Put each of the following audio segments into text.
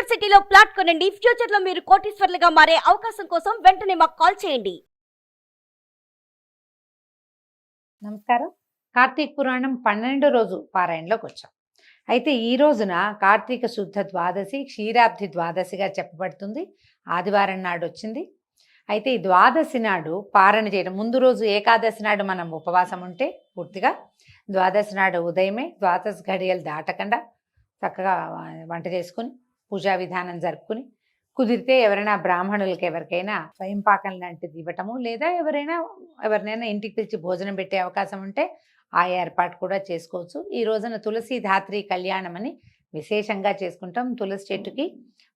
సిటీలో ప్లాట్ కొనండి. ఫ్యూచర్ లో మీరు కోటీశ్వర్లుగా మారే అవకాశం కోసం వెంటనే మాకు కాల్ చేయండి. నమస్కారం. కార్తీక పురాణం 12 రోజు పారాయణలోకి వచ్చాం. అయితే ఈ రోజున కార్తీక శుద్ధ ద్వాదశి క్షీరాబ్ది ద్వాదశిగా చెప్పబడుతుంది. ఆదివారం నాడు వచ్చింది. అయితే ఈ ద్వాదశి నాడు పారణ చేయడం, ముందు రోజు ఏకాదశి నాడు మనం ఉపవాసం ఉంటే పూర్తిగా ద్వాదశి నాడు ఉదయమే ద్వాదశి ఘడియలు దాటకుండా చక్కగా వంట చేసుకుని పూజా విధానం జరుపుకుని, కుదిరితే ఎవరైనా బ్రాహ్మణులకి ఎవరికైనా స్వయం పాకం లాంటిది ఇవ్వటము, లేదా ఎవరినైనా ఇంటికి పిలిచి భోజనం పెట్టే అవకాశం ఉంటే ఆ ఏర్పాటు కూడా చేసుకోవచ్చు. ఈ రోజున తులసి ధాత్రి కళ్యాణం అని విశేషంగా చేసుకుంటాం. తులసి చెట్టుకి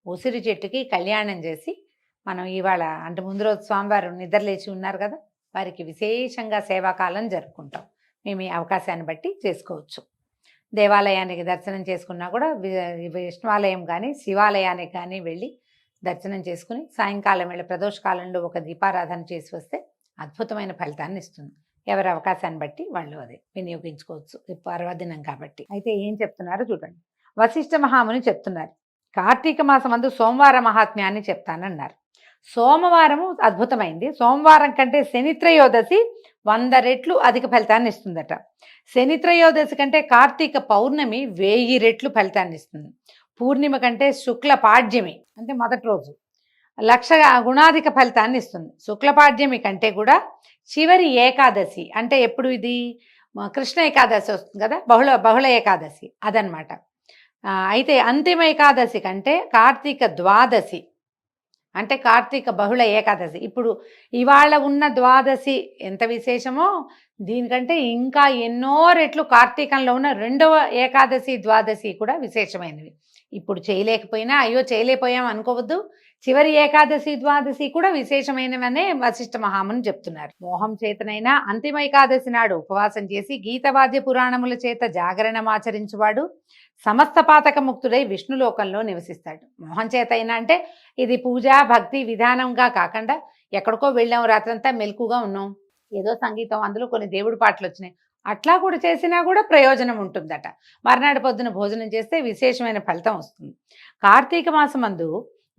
ఉసిరి చెట్టుకి కళ్యాణం చేసి మనం ఇవాళ అంటే ముందు రోజు స్వామివారు నిద్రలేచి ఉన్నారు కదా, వారికి విశేషంగా సేవాకాలం జరుపుకుంటాం. మేము ఈ అవకాశాన్ని బట్టి చేసుకోవచ్చు. దేవాలయానికి దర్శనం చేసుకున్నా కూడా విష్ణువాలయం కానీ శివాలయానికి కానీ వెళ్ళి దర్శనం చేసుకుని సాయంకాలం వేళ ప్రదోషకాలంలో ఒక దీపారాధన చేసి వస్తే అద్భుతమైన ఫలితాన్ని ఇస్తుంది. ఎవరి అవకాశాన్ని బట్టి వాళ్ళు అది వినియోగించుకోవచ్చు. పర్వదినం కాబట్టి. అయితే ఏం చెప్తున్నారో చూడండి. వశిష్ఠ మహాముని చెప్తున్నారు, కార్తీక మాసమందు సోమవార మహాత్మ్యాన్ని చెప్తానన్నారు. సోమవారము అద్భుతమైంది. సోమవారం కంటే శనిత్రయోదశి 100 రెట్లు అధిక ఫలితాన్ని ఇస్తుందట. శనిత్రయోదశి కంటే కార్తీక పౌర్ణమి 1000 రెట్లు ఫలితాన్ని ఇస్తుంది. పూర్ణిమ కంటే శుక్ల పాడ్యమి అంటే మొదటి రోజు 1,00,000 గుణాధిక ఫలితాన్ని ఇస్తుంది. శుక్లపాడ్యమి కంటే కూడా చివరి ఏకాదశి అంటే ఎప్పుడు ఇది కృష్ణ ఏకాదశి వస్తుంది కదా, బహుళ ఏకాదశి అదనమాట. అయితే అంతిమ ఏకాదశి కంటే కార్తీక ద్వాదశి అంటే కార్తీక బహుళ ఏకాదశి. ఇప్పుడు ఇవాళ ఉన్న ద్వాదశి ఎంత విశేషమో దీనికంటే ఇంకా ఎన్నో రెట్లు కార్తీకంలో ఉన్న 2వ ఏకాదశి ద్వాదశి కూడా విశేషమైనవి. ఇప్పుడు చేయలేకపోయినా అయ్యో చేయలేకపోయాం అనుకోవద్దు. చివరి ఏకాదశి ద్వాదశి కూడా విశేషమైనవనే వశిష్ఠ మహాముని చెప్తున్నారు. మోహం చేతనైనా అంతిమ ఏకాదశి నాడు ఉపవాసం చేసి గీతవాద్య పురాణముల చేత జాగరణమాచరించువాడు సమస్త పాతక ముక్తుడై విష్ణులోకంలో నివసిస్తాడు. మోహం చేత అయినా అంటే ఇది పూజా భక్తి విధానంగా కాకుండా ఎక్కడికో వెళ్ళాం, రాత్రంతా మెలకుగా ఉన్నాం, ఏదో సంగీతం అందులో కొన్ని దేవుడి పాటలు వచ్చినాయి, అట్లా కూడా చేసినా కూడా ప్రయోజనం ఉంటుందట. మర్నాడు పొద్దున భోజనం చేస్తే విశేషమైన ఫలితం వస్తుంది. కార్తీక మాసమందు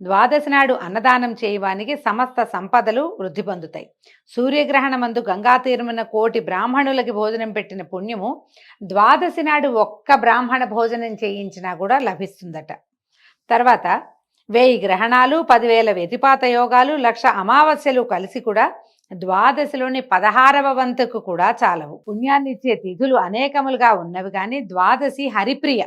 ద్వాదశి నాడు అన్నదానం చేయవానికి సమస్త సంపదలు వృద్ధి పొందుతాయి. సూర్యగ్రహణమందు గంగా తీరమున 1,000,000 బ్రాహ్మణులకి భోజనం పెట్టిన పుణ్యము ద్వాదశి నాడు ఒక్క బ్రాహ్మణ భోజనం చేయించినా కూడా లభిస్తుందట. తర్వాత 1000 గ్రహణాలు, 10,000 వ్యతిపాత యోగాలు, 1,00,000 అమావాస్యలు కలిసి కూడా ద్వాదశిలోని 16వ వంతుకు కూడా చాలవు. పుణ్యాన్ని ఇచ్చే తిథులు అనేకములుగా ఉన్నవి కానీ ద్వాదశి హరిప్రియ.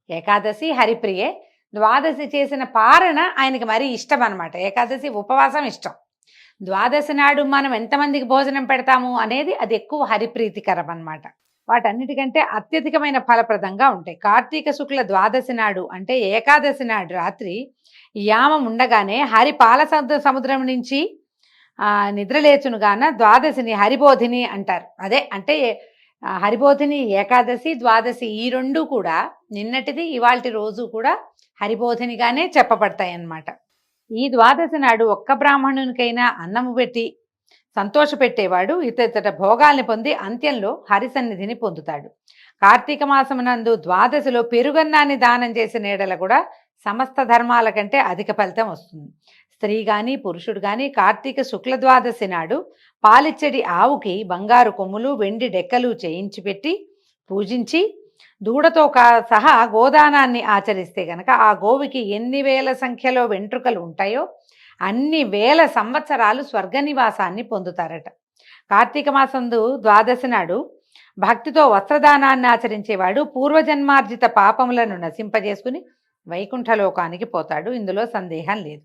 ఏకాదశి హరిప్రియే, ద్వాదశి చేసిన పారణ ఆయనకి మరీ ఇష్టం అనమాట. ఏకాదశి ఉపవాసం ఇష్టం. ద్వాదశి నాడు మనం ఎంతమందికి భోజనం పెడతాము అనేది అది ఎక్కువ హరిప్రీతికరం అనమాట. వాటన్నిటికంటే అత్యధికమైన ఫలప్రదంగా ఉంటాయి. కార్తీక శుక్ల ద్వాదశి నాడు అంటే ఏకాదశి నాడు రాత్రి యామం ఉండగానే హరి పాల సముద్రం నుంచి నిద్రలేచునుగాన ద్వాదశిని హరిబోధిని అంటారు. అదే అంటే హరిబోధిని ఏకాదశి ద్వాదశి ఈ రెండు కూడా నిన్నటిది ఇవాల్టి రోజు కూడా హరిబోధినిగానే చెప్పబడతాయి అన్నమాట. ఈ ద్వాదశి నాడు ఒక్క బ్రాహ్మణునికైనా అన్నము పెట్టి సంతోషపెట్టేవాడు ఇతర భోగాల్ని పొంది అంత్యంలో హరిసన్నిధిని పొందుతాడు. కార్తీక మాసమునందు ద్వాదశిలో పెరుగన్నాన్ని దానం చేసిన ఏడల కూడా సమస్త ధర్మాల కంటే అధిక ఫలితం వస్తుంది. స్త్రీ కానీ పురుషుడు కానీ కార్తీక శుక్ల ద్వాదశి నాడు పాలిచ్చడి ఆవుకి బంగారు కొమ్ములు వెండి డెక్కలు చేయించి పెట్టి పూజించి దూడతో సహా గోదానాన్ని ఆచరిస్తే గనక ఆ గోవికి ఎన్ని వేల సంఖ్యలో వెంట్రుకలు ఉంటాయో అన్ని వేల సంవత్సరాలు స్వర్గనివాసాన్ని పొందుతారట. కార్తీక మాసందు ద్వాదశి నాడు భక్తితో వస్త్రదానాన్ని ఆచరించేవాడు పూర్వజన్మార్జిత పాపములను నశింపజేసుకుని వైకుంఠలోకానికి పోతాడు. ఇందులో సందేహం లేదు.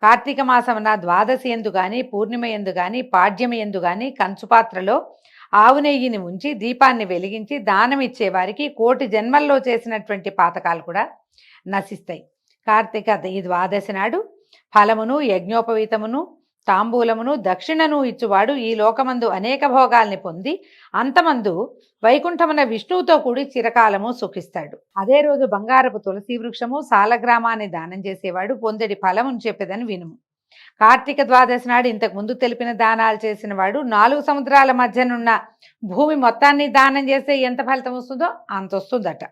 కార్తీక మాసమున ద్వాదశి ఎందు గాని పూర్ణిమ ఎందు గాని పాడ్యమి ఎందు గాని కంచుపాత్రలో ఆవు నెయ్యిని ఉంచి దీపాన్ని వెలిగించి దానం ఇచ్చే వారికి 1,000,000 జన్మల్లో చేసినటువంటి పాతకాలు కూడా నశిస్తాయి. కార్తీక ఈ ద్వాదశి నాడు ఫలమును యజ్ఞోపవీతమును తాంబూలమును దక్షిణను ఇచ్చువాడు ఈ లోకమందు అనేక భోగాల్ని పొంది అంతమందు వైకుంఠమున విష్ణువుతో కూడి చిరకాలము సుఖిస్తాడు. అదే రోజు బంగారపు తులసి వృక్షము సాలగ్రామాన్ని దానం చేసేవాడు పొందడి ఫలమును చెప్పేదని వినుము. కార్తీక ద్వాదశి నాడు ఇంతకు ముందు తెలిపిన దానాలు చేసిన వాడు 4 సముద్రాల మధ్యనున్న భూమి మొత్తాన్ని దానం చేస్తే ఎంత ఫలితం వస్తుందో అంత వస్తుందట.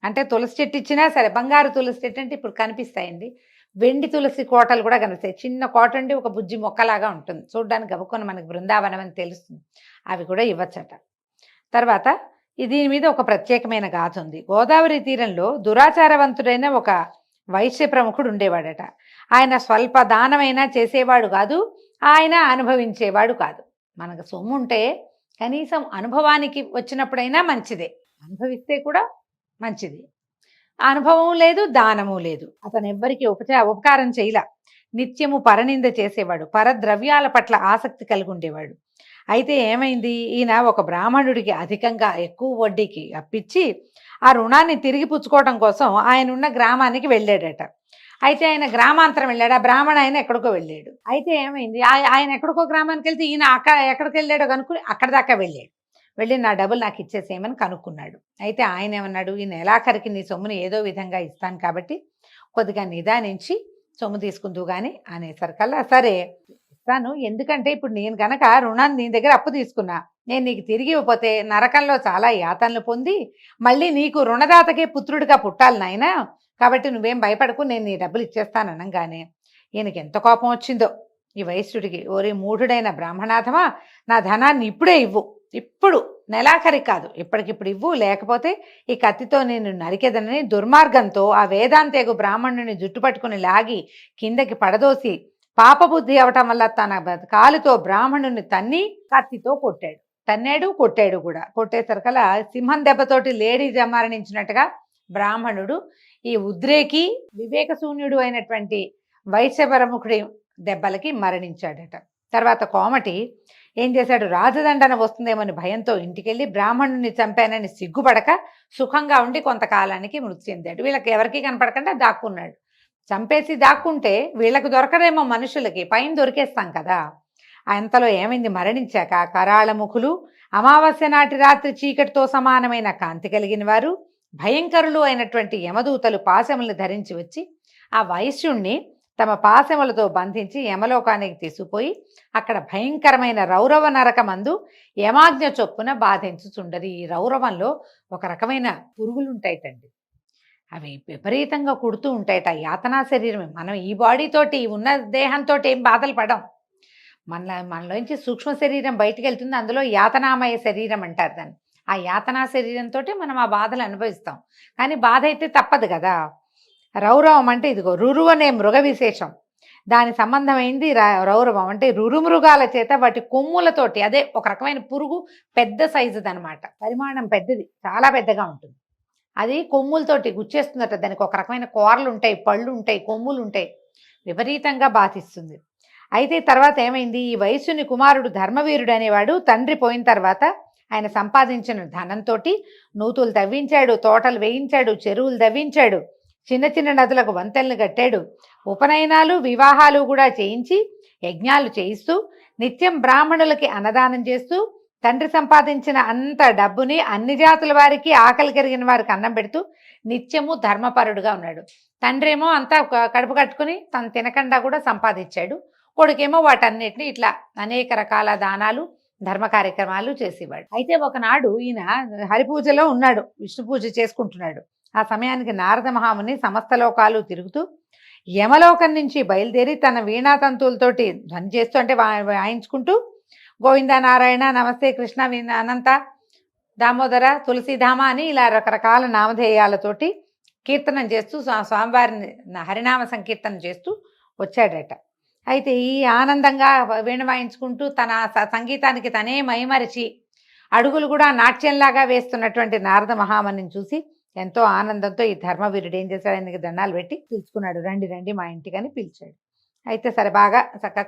అంటే తులసి చెట్టు ఇచ్చినా సరే, బంగారు తులసి చెట్టు అంటే ఇప్పుడు కనిపిస్తాయండి, వెండి తులసి కోటలు కూడా కనిపిస్తాయి. చిన్న కోట ఉండి ఒక బుజ్జి మొక్కలాగా ఉంటుంది, చూడ్డానికి గబుక్కొని మనకి బృందావనం అని తెలుస్తుంది. అవి కూడా ఇవ్వచ్చట. తర్వాత దీని మీద ఒక ప్రత్యేకమైన గాథ ఉంది. గోదావరి తీరంలో దురాచారవంతుడైన ఒక వైశ్య ప్రముఖుడు ఉండేవాడట. ఆయన స్వల్ప దానమైనా చేసేవాడు కాదు, ఆయన అనుభవించేవాడు కాదు. మనకు సొమ్ము ఉంటే కనీసం అనుభవానికి వచ్చినప్పుడైనా మంచిదే, అనుభవిస్తే కూడా మంచిది. అనుభవం లేదు, దానము లేదు. అతను ఎవ్వరికి ఉపకారం చేయలా. నిత్యము పరనింద చేసేవాడు, పరద్రవ్యాల పట్ల ఆసక్తి కలిగి ఉండేవాడు. అయితే ఏమైంది, ఈయన ఒక బ్రాహ్మణుడికి అధికంగా ఎక్కువ వడ్డీకి అప్పిచ్చి ఆ రుణాన్ని తిరిగి పుచ్చుకోవడం కోసం ఆయన ఉన్న గ్రామానికి వెళ్ళాడట. అయితే ఆయన గ్రామాంతరం వెళ్ళాడు, ఆ బ్రాహ్మణ ఆయన ఎక్కడికో వెళ్ళాడు. అయితే ఏమైంది, ఆయన ఎక్కడికో గ్రామానికి వెళ్తే ఈయన ఎక్కడికి వెళ్ళాడో కనుక్కుని అక్కడ దాకా వెళ్ళాడు. వెళ్ళి నా డబ్బులు నాకు ఇచ్చేసేయమని కనుక్కున్నాడు. అయితే ఆయన ఏమన్నాడు, ఈ నెలాఖరికి నీ సొమ్ముని ఏదో విధంగా ఇస్తాను కాబట్టి కొద్దిగా నిదానించి సొమ్ము తీసుకుంటూ కానీ అనేసరికల్లా సరే ఇస్తాను, ఎందుకంటే ఇప్పుడు నేను గనక రుణాన్ని నీ దగ్గర అప్పు తీసుకున్నా, నేను నీకు తిరిగి ఇవ్వకపోతే నరకంలో చాలా యాతనలు పొంది మళ్ళీ నీకు రుణదాతకే పుత్రుడిగా పుట్టాలి నాయనా, కాబట్టి నువ్వేం భయపడకు, నేను నీ డబ్బులు ఇచ్చేస్తాను అనగానే ఈయనకి ఎంత కోపం వచ్చిందో ఈ వైశ్యుడికి. ఓరే మూఢుడైన బ్రాహ్మణాథమా, నా ధనాన్ని ఇప్పుడే ఇవ్వు, ఇప్పుడు నెలాఖరి కాదు, ఇప్పటికిప్పుడు ఇవ్వు, లేకపోతే ఈ కత్తితో నేను నరికేదనని దుర్మార్గంతో ఆ వేదాంతేగు బ్రాహ్మణుని జుట్టు పట్టుకుని లాగి కిందకి పడదోసి పాపబుద్ధి అవటం వల్ల తన కాలుతో బ్రాహ్మణుని తన్ని కత్తితో కొట్టాడు. తన్నాడు, కొట్టాడు కూడా. కొట్టేసరికలా సింహం దెబ్బతోటి లేడీ మరణించినట్టుగా బ్రాహ్మణుడు ఈ ఉద్రేకి వివేకశూన్యుడు అయినటువంటి వైశ్యప్రముఖుడి దెబ్బలకి మరణించాడట. తర్వాత కోమటి ఏం చేశాడు, రాజదండన వస్తుందేమని భయంతో ఇంటికెళ్ళి బ్రాహ్మణుని చంపానని సిగ్గుపడక సుఖంగా ఉండి కొంతకాలానికి మృతి చెందాడు. వీళ్ళకి ఎవరికి కనపడకుండా దాక్కున్నాడు. చంపేసి దాక్కుంటే వీళ్ళకి దొరకరేమో, మనుషులకి పైన దొరికేస్తాం కదా. అంతలో ఏమైంది, మరణించాక కరాళముఖులు, అమావాస్య నాటి రాత్రి చీకటితో సమానమైన కాంతి కలిగిన వారు, భయంకరులు అయినటువంటి యమదూతలు పాశములను ధరించి వచ్చి ఆ వైశ్యుణ్ణి తమ పాశములతో బంధించి యమలోకానికి తీసుకుపోయి అక్కడ భయంకరమైన రౌరవ నరకమందు యమాజ్ఞ చొప్పున బాధించుచుండరు. ఈ రౌరవంలో ఒక రకమైన పురుగులు ఉంటాయిటండి, అవి విపరీతంగా కుడుతూ ఉంటాయట. యాతనా శరీరమే. మనం ఈ బాడీతోటి ఉన్న దేహంతో ఏం బాధలు పడం, మనలోంచి సూక్ష్మ శరీరం బయటికి వెళ్తుంది, అందులో యాతనామయ శరీరం అంటారు దాన్ని. ఆ యాతనా శరీరంతో మనం ఆ బాధలు అనుభవిస్తాం, కానీ బాధ అయితే తప్పదు కదా. రౌరవం అంటే ఇదిగో రురు అనే మృగ విశేషం, దాని సంబంధమైంది రౌరవం అంటే రురుమృగాల చేత వాటి కొమ్ములతోటి, అదే ఒక రకమైన పురుగు, పెద్ద సైజుది అనమాట, పరిమాణం పెద్దది, చాలా పెద్దగా ఉంటుంది. అది కొమ్ములతోటి గుచ్చేస్తుందట, దానికి ఒక రకమైన కూరలు ఉంటాయి, పళ్ళు ఉంటాయి, కొమ్ములు ఉంటాయి, విపరీతంగా బాధిస్తుంది. అయితే తర్వాత ఏమైంది, ఈ వైశ్యుని కుమారుడు ధర్మవీరుడు అనేవాడు తండ్రి పోయిన తర్వాత ఆయన సంపాదించిన ధనంతో నూతులు తవ్వించాడు, తోటలు వేయించాడు, చెరువులు తవ్వించాడు, చిన్న చిన్న నదులకు వంతెనలు కట్టాడు, ఉపనయనాలు వివాహాలు కూడా చేయించి యజ్ఞాలు చేయిస్తూ నిత్యం బ్రాహ్మణులకి అన్నదానం చేస్తూ తండ్రి సంపాదించిన అంత డబ్బుని అన్ని జాతుల వారికి, ఆకలి కలిగిన వారికి అన్నం పెడుతూ నిత్యము ధర్మపరుడుగా ఉన్నాడు. తండ్రి ఏమో అంతా కడుపు కట్టుకుని తను తినకుండా కూడా సంపాదించాడు, కొడుకేమో వాటన్నిటిని ఇట్లా అనేక రకాల దానాలు ధర్మ కార్యక్రమాలు చేసేవాడు. అయితే ఒకనాడు ఈయన హరిపూజలో ఉన్నాడు, విష్ణు పూజ చేసుకుంటున్నాడు. ఆ సమయానికి నారద మహాముని సమస్త లోకాలు తిరుగుతూ యమలోకం నుంచి బయలుదేరి తన వీణాతంతువులతోటి ధ్వని చేస్తూ, అంటే వాయించుకుంటూ గోవింద నారాయణ నమస్తే కృష్ణ అనంత దామోదర తులసీధామ అని ఇలా రకరకాల నామధేయాలతోటి కీర్తనం చేస్తూ స్వామివారిని హరినామ సంకీర్తన చేస్తూ వచ్చాడట. అయితే ఈ ఆనందంగా వీణ వాయించుకుంటూ తన సంగీతానికి తనే మైమరిచి అడుగులు కూడా నాట్యంలాగా వేస్తున్నటువంటి నారద మహామునిని చూసి ఎంతో ఆనందంతో ఈ ధర్మవీరుడు ఏం చేశాడు, ఆయనకి దండాలు పెట్టి పిలుచుకున్నాడు. రండి రండి మా ఇంటికి అని పిలిచాడు. అయితే సరే బాగా చక్కగా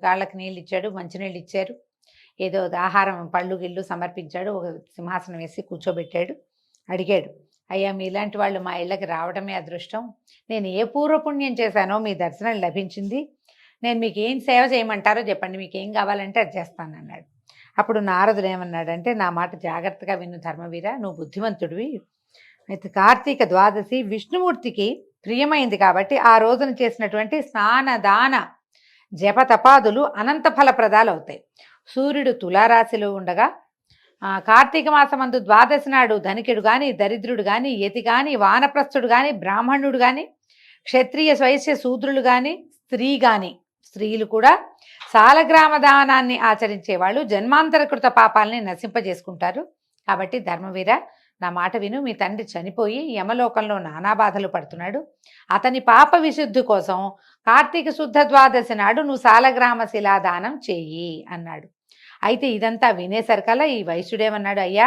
కాళ్ళకి నీళ్ళు ఇచ్చాడు, మంచినీళ్ళు ఇచ్చారు, ఏదో ఆహారం పళ్ళు గిళ్ళు సమర్పించాడు, ఒక సింహాసనం వేసి కూర్చోబెట్టాడు. అడిగాడు, అయ్యా మీలాంటి వాళ్ళు మా ఇళ్ళకి రావడమే అదృష్టం, నేను ఏ పూర్వపుణ్యం చేశానో మీ దర్శనం లభించింది, నేను మీకు ఏం సేవ చేయమంటారో చెప్పండి, మీకు ఏం కావాలంటే అది చేస్తానన్నాడు. అప్పుడు నారదుడు ఏమన్నాడంటే, నా మాట జాగ్రత్తగా విను ధర్మవీర, నువ్వు బుద్ధిమంతుడివి. అయితే కార్తీక ద్వాదశి విష్ణుమూర్తికి ప్రియమైంది కాబట్టి ఆ రోజున చేసినటువంటి స్నాన దాన జప తపాదులు అనంత ఫలప్రదాలు అవుతాయి. సూర్యుడు తులారాశిలో ఉండగా కార్తీక మాసమందు ద్వాదశి నాడు ధనికుడు గాని, దరిద్రుడు గాని, యతి గాని, వానప్రస్థుడు గాని, బ్రాహ్మణుడు గాని, క్షత్రియ వైశ్య శూద్రులు గాని, స్త్రీ గాని, స్త్రీలు కూడా సాలగ్రామ దానాన్ని ఆచరించేవాళ్ళు జన్మాంతరకృత పాపాలని నశింపజేసుకుంటారు. కాబట్టి ధర్మవీర, నా మాట విను. మీ తండ్రి చనిపోయి యమలోకంలో నానా బాధలు పడుతున్నాడు. అతని పాప విశుద్ధి కోసం కార్తీక శుద్ధ ద్వాదశి నాడు నువ్వు సాలగ్రామ శిలాదానం చెయ్యి అన్నాడు. అయితే ఇదంతా వినేసరికల్లా ఈ వైశ్యుడేమన్నాడు, అయ్యా,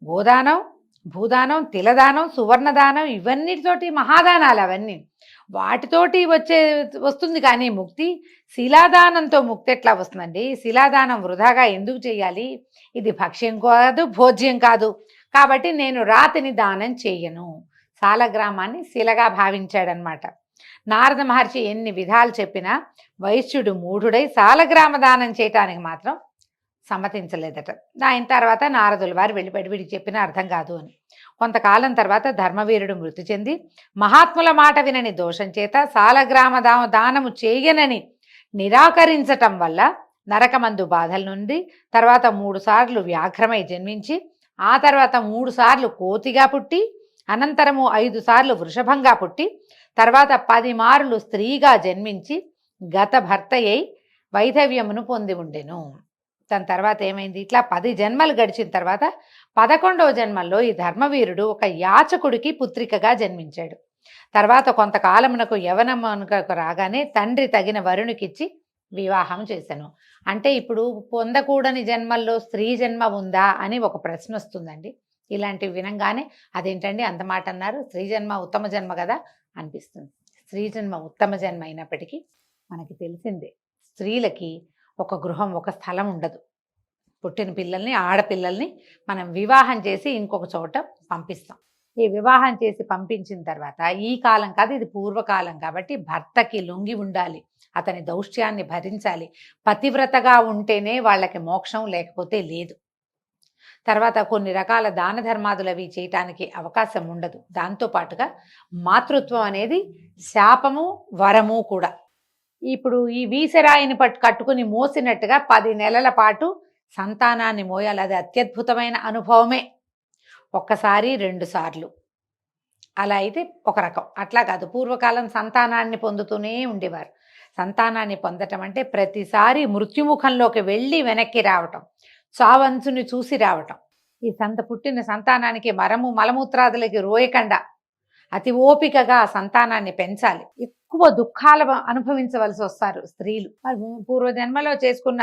గోదానం, భూదానం, తిలదానం, సువర్ణదానం, ఇవన్నిటితోటి మహాదానాలు అవన్నీ, వాటితోటి వస్తుంది కానీ ముక్తి శిలాదానంతో ముక్తి ఎట్లా వస్తుందండి? శిలాదానం వృధాగా ఎందుకు చేయాలి? ఇది భక్ష్యం కాదు, భోజ్యం కాదు. కాబట్టి నేను రాతిని దానం చెయ్యను. సాలగ్రామాన్ని శిలగా భావించాడనమాట. నారద మహర్షి ఎన్ని విధాలు చెప్పినా వైశ్యుడు మూఢుడై సాలగ్రామ దానం చేయటానికి మాత్రం సమ్మతించలేదట. ఆయన తర్వాత నారదుల వారు వెళ్ళిపడి చెప్పినా అర్థం కాదు అని. కొంతకాలం తర్వాత ధర్మవీరుడు మృతి చెంది మహాత్ముల మాట వినని దోషం చేత సాలగ్రామ దానము చేయనని నిరాకరించటం వల్ల నరకమందు బాధల నుండి తర్వాత 3 సార్లు వ్యాఘ్రమై జన్మించి, ఆ తర్వాత 3 సార్లు కోతిగా పుట్టి, అనంతరము 5 సార్లు వృషభంగా పుట్టి, తర్వాత 10 మార్లు స్త్రీగా జన్మించి గత భర్తయ్యి వైధవ్యమును పొంది ఉండెను. దాని తర్వాత ఏమైంది? ఇట్లా 10 జన్మలు గడిచిన తర్వాత 11వ జన్మల్లో ఈ ధర్మవీరుడు ఒక యాచకుడికి పుత్రికగా జన్మించాడు. తర్వాత కొంతకాలమునకు యవనమునకు రాగానే తండ్రి తగిన వరునికిచ్చి వివాహం చేశాను. అంటే ఇప్పుడు పొందకూడని జన్మల్లో స్త్రీ జన్మ ఉందా అని ఒక ప్రశ్న వస్తుందండి. ఇలాంటివి వినంగానే అదేంటండి అంత మాట అన్నారు, స్త్రీ జన్మ ఉత్తమ జన్మ కదా అనిపిస్తుంది. స్త్రీ జన్మ ఉత్తమ జన్మ అయినప్పటికీ మనకి తెలిసిందే, స్త్రీలకి ఒక గృహం, ఒక స్థలం ఉండదు. పుట్టిన పిల్లల్ని, ఆడపిల్లల్ని మనం వివాహం చేసి ఇంకొక చోట పంపిస్తాం. ఈ వివాహం చేసి పంపించిన తర్వాత ఈ కాలం కాదు, ఇది పూర్వకాలం కాబట్టి భర్తకి లొంగి ఉండాలి, అతని దౌష్ట్యాన్ని భరించాలి. పతివ్రతగా ఉంటేనే వాళ్ళకి మోక్షం, లేకపోతే లేదు. తర్వాత కొన్ని రకాల దాన ధర్మాదులు అవి చేయటానికి అవకాశం ఉండదు. దాంతోపాటుగా మాతృత్వం అనేది శాపము, వరము కూడా. ఇప్పుడు ఈ వీసరాయిని కట్టుకుని మోసినట్టుగా 10 నెలల పాటు సంతానాన్ని మోయాలి. అది అత్యద్భుతమైన అనుభవమే. ఒక్కసారి 2 సార్లు అలా అయితే ఒక రకం. అట్లా కాదు, పూర్వకాలం సంతానాన్ని పొందుతూనే ఉండేవారు. సంతానాన్ని పొందటం అంటే ప్రతిసారి మృత్యుముఖంలోకి వెళ్ళి వెనక్కి రావటం, చావంచుని చూసి రావటం. ఈ పుట్టిన సంతానానికి మలమూత్రాదులకి రోయకుండా అతి ఓపికగా సంతానాన్ని పెంచాలి. ఎక్కువ దుఃఖాలు అనుభవించవలసి వస్తారు స్త్రీలు. పూర్వజన్మలో చేసుకున్న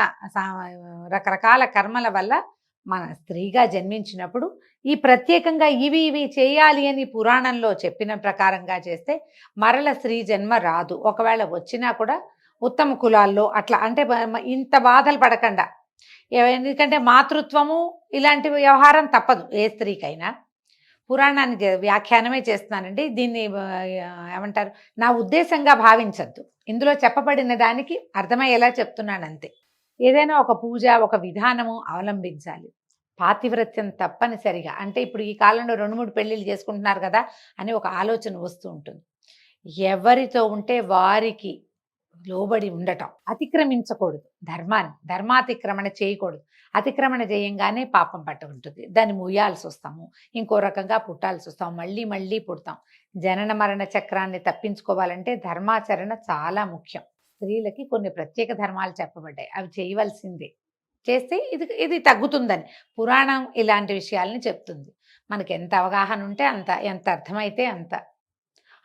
రకరకాల కర్మల వల్ల మన స్త్రీగా జన్మించినప్పుడు ఈ ప్రత్యేకంగా ఇవి చేయాలి అని పురాణంలో చెప్పిన ప్రకారంగా చేస్తే మరల స్త్రీ జన్మ రాదు. ఒకవేళ వచ్చినా కూడా ఉత్తమ కులాల్లో అట్లా, అంటే ఇంత బాధలు పడకుండా. ఎందుకంటే మాతృత్వము ఇలాంటి వ్యవహారం తప్పదు ఏ స్త్రీకైనా. పురాణానికి వ్యాఖ్యానమే చేస్తున్నానండి. దీన్ని ఏమంటారు, నా ఉద్దేశంగా భావించద్దు. ఇందులో చెప్పబడిన దానికి అర్థమయ్యేలా చెప్తున్నాను అంతే. ఏదైనా ఒక పూజ, ఒక విధానము అవలంబించాలి. పాతివ్రత్యం తప్పనిసరిగా. అంటే ఇప్పుడు ఈ కాలంలో 2-3 పెళ్ళిళ్ళు చేసుకుంటున్నారు కదా అని ఒక ఆలోచన వస్తూ ఉంటుంది. ఎవరితో ఉంటే వారికి లోబడి ఉండటం, అతిక్రమించకూడదు. ధర్మాతిక్రమణ చేయకూడదు. అతిక్రమణ చేయంగానే పాపం పట్టుకుంటుంది. దాన్ని ముయ్యాల్సి వస్తాము, ఇంకో రకంగా పుట్టాల్సి వస్తాము, మళ్ళీ పుడతాం. జనన మరణ చక్రాన్ని తప్పించుకోవాలంటే ధర్మాచరణ చాలా ముఖ్యం. స్త్రీలకి కొన్ని ప్రత్యేక ధర్మాలు చెప్పబడ్డాయి, అవి చేయవలసిందే. చేస్తే ఇది తగ్గుతుందని పురాణం ఇలాంటి విషయాల్ని చెప్తుంది. మనకి ఎంత అవగాహన ఉంటే అంత, ఎంత అర్థమైతే అంత.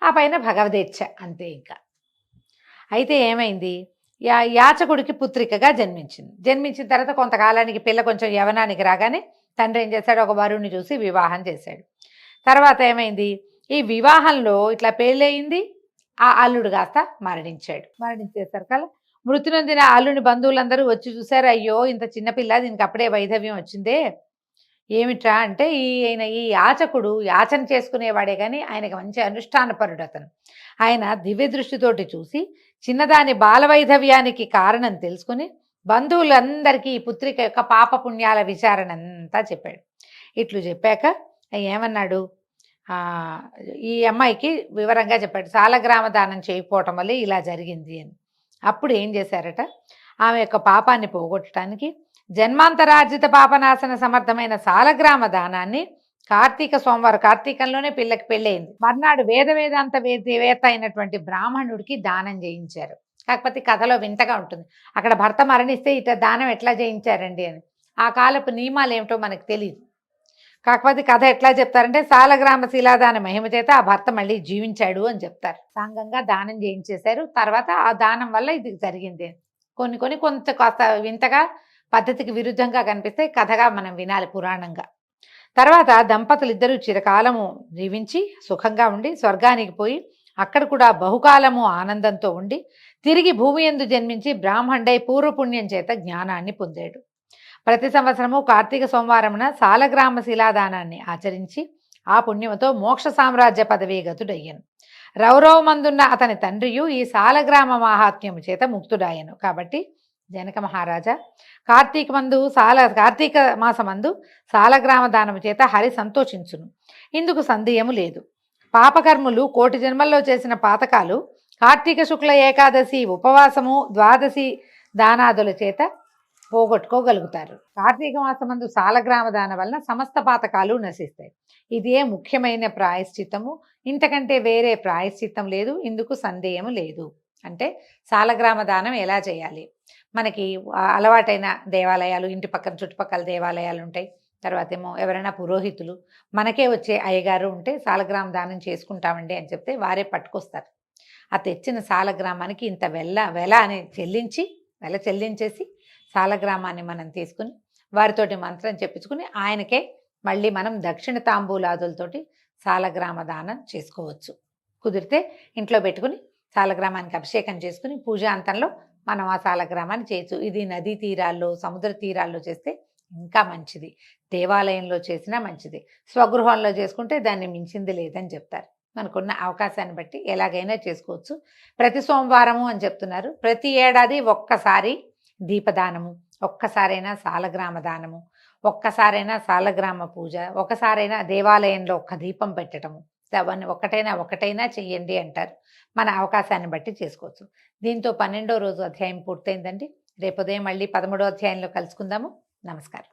ఆ పైన భగవదేచ్ఛ అంతే. ఇంకా అయితే ఏమైంది, యాచకుడికి పుత్రికగా జన్మించిన తర్వాత కొంతకాలానికి పిల్ల కొంచెం యవనానికి రాగానే తండ్రి ఏం చేశాడు, ఒక వరుణ్ణి చూసి వివాహం చేశాడు. తర్వాత ఏమైంది, ఈ వివాహంలో ఇట్లా పెళ్ళయింది, ఆ అల్లుడు కాస్త మరణించేసరికల్లా మృతి నొందిన అల్లుని బంధువులందరూ వచ్చి చూశారు. అయ్యో, ఇంత చిన్నపిల్ల, దీనికి అప్పుడే వైధవ్యం వచ్చిందే, ఏమిట్రా అంటే ఈ యాచకుడు యాచన చేసుకునేవాడే కానీ ఆయనకి మంచి అనుష్ఠానపరుడు. ఆయన దివ్య దృష్టితోటి చూసి చిన్నదాని బాలవైధవ్యానికి కారణం తెలుసుకుని బంధువులందరికీ ఈ పుత్రిక యొక్క పాపపుణ్యాల విచారణ అంతా చెప్పాడు. ఇట్లు చెప్పాక ఏమన్నాడు, ఈ అమ్మాయికి వివరంగా చెప్పాడు, సాలగ్రామ దానం చేయకపోవటం వల్లే ఇలా జరిగింది అని. అప్పుడు ఏం చేశారట, ఆమె యొక్క పాపాన్ని పోగొట్టడానికి జన్మాంతరార్జిత పాపనాశన సమర్థమైన సాలగ్రామ దానాన్ని కార్తీక సోమవారం, కార్తీకంలోనే పిల్లకి పెళ్ళయింది, మర్నాడు వేదాంత వేత్త అయినటువంటి బ్రాహ్మణుడికి దానం చేయించారు. కాకపోతే కథలో వింతగా ఉంటుంది, అక్కడ భర్త మరణిస్తే ఇట దానం ఎట్లా చేయించారండి అని. ఆ కాలపు నియమాలు ఏమిటో మనకు తెలియదు. కాకపోతే కథ ఎట్లా చెప్తారంటే సాలగ్రామ శిలాదాన మహిమ చేత ఆ భర్త మళ్ళీ జీవించాడు అని చెప్తారు. సాంగంగా దానం చేయించేశారు. తర్వాత ఆ దానం వల్ల ఇది జరిగింది. కొన్ని కొంత కాస్త వింతగా పద్ధతికి విరుద్ధంగా కనిపిస్తే కథగా మనం వినాలి పురాణంగా. తర్వాత దంపతులు ఇద్దరు చిరకాలము జీవించి సుఖంగా ఉండి స్వర్గానికి పోయి అక్కడ కూడా బహుకాలము ఆనందంతో ఉండి తిరిగి భూమి యందు జన్మించి బ్రాహ్మణుడై పూర్వపుణ్యం చేత జ్ఞానాన్ని పొందాడు. ప్రతి సంవత్సరము కార్తీక సోమవారమున సాలగ్రామ శిలాదానాన్ని ఆచరించి ఆ పుణ్యముతో మోక్ష సామ్రాజ్య పదవీ గతుడయ్యను. రౌరవమందున్న అతని తండ్రియు ఈ సాలగ్రామ మాహాత్మ్యము చేత ముక్తుడాయను. కాబట్టి జనక మహారాజా, కార్తీక మాసమందు సాలగ్రామ దానము చేత హరి సంతోషించును. ఇందుకు సందేహము లేదు. పాపకర్ములు కోటి జన్మల్లో చేసిన పాతకాలు కార్తీక శుక్ల ఏకాదశి ఉపవాసము ద్వాదశి దానాదుల చేత పోగొట్టుకోగలుగుతారు. కార్తీక మాసమందు సాలగ్రామ దానం వలన సమస్త పాతకాలు నశిస్తాయి. ఇదే ముఖ్యమైన ప్రాయశ్చిత్తము. ఇంతకంటే వేరే ప్రాయశ్చిత్తం లేదు. ఇందుకు సందేహము లేదు. అంటే సాలగ్రామ దానం ఎలా చేయాలి? మనకి అలవాటైన దేవాలయాలు, ఇంటి పక్కన చుట్టుపక్కల దేవాలయాలు ఉంటాయి. తర్వాత ఏమో ఎవరైనా పురోహితులు, మనకే వచ్చే అయ్యగారు ఉంటే సాలగ్రామ దానం చేసుకుంటామండి అని చెప్తే వారే పట్టుకొస్తారు. ఆ తెచ్చిన సాలగ్రామానికి ఇంత వెల అని చెల్లించేసి సాలగ్రామాన్ని మనం తీసుకుని వారితోటి మంత్రం చెప్పించుకుని ఆయనకే మళ్ళీ మనం దక్షిణ తాంబూలాదులతోటి సాలగ్రామ దానం చేసుకోవచ్చు. కుదిరితే ఇంట్లో పెట్టుకుని సాలగ్రామానికి అభిషేకం చేసుకుని పూజాంతంలో మనం ఆ సాలగ్రామాన్ని చేయొచ్చు. ఇది నదీ తీరాల్లో, సముద్ర తీరాల్లో చేస్తే ఇంకా మంచిది. దేవాలయంలో చేసినా మంచిది. స్వగృహంలో చేసుకుంటే దాన్ని మించింది లేదని చెప్తారు. మనకున్న అవకాశాన్ని బట్టి ఎలాగైనా చేసుకోవచ్చు. ప్రతి సోమవారము అని చెప్తున్నారు. ప్రతి ఏడాది ఒక్కసారి దీపదానము, ఒక్కసారైనా సాలగ్రామ దానము, ఒక్కసారైనా సాలగ్రామ పూజ, ఒకసారైనా దేవాలయంలో ఒక్క దీపం పెట్టడము, అవన్నీ ఒకటైనా చెయ్యండి అంటారు. మన అవకాశాన్ని బట్టి చేసుకోవచ్చు. దీంతో 12వ రోజు అధ్యాయం పూర్తయిందండి. రేపు ఉదయం మళ్ళీ 13వ అధ్యాయంలో కలుసుకుందాము. నమస్కారం.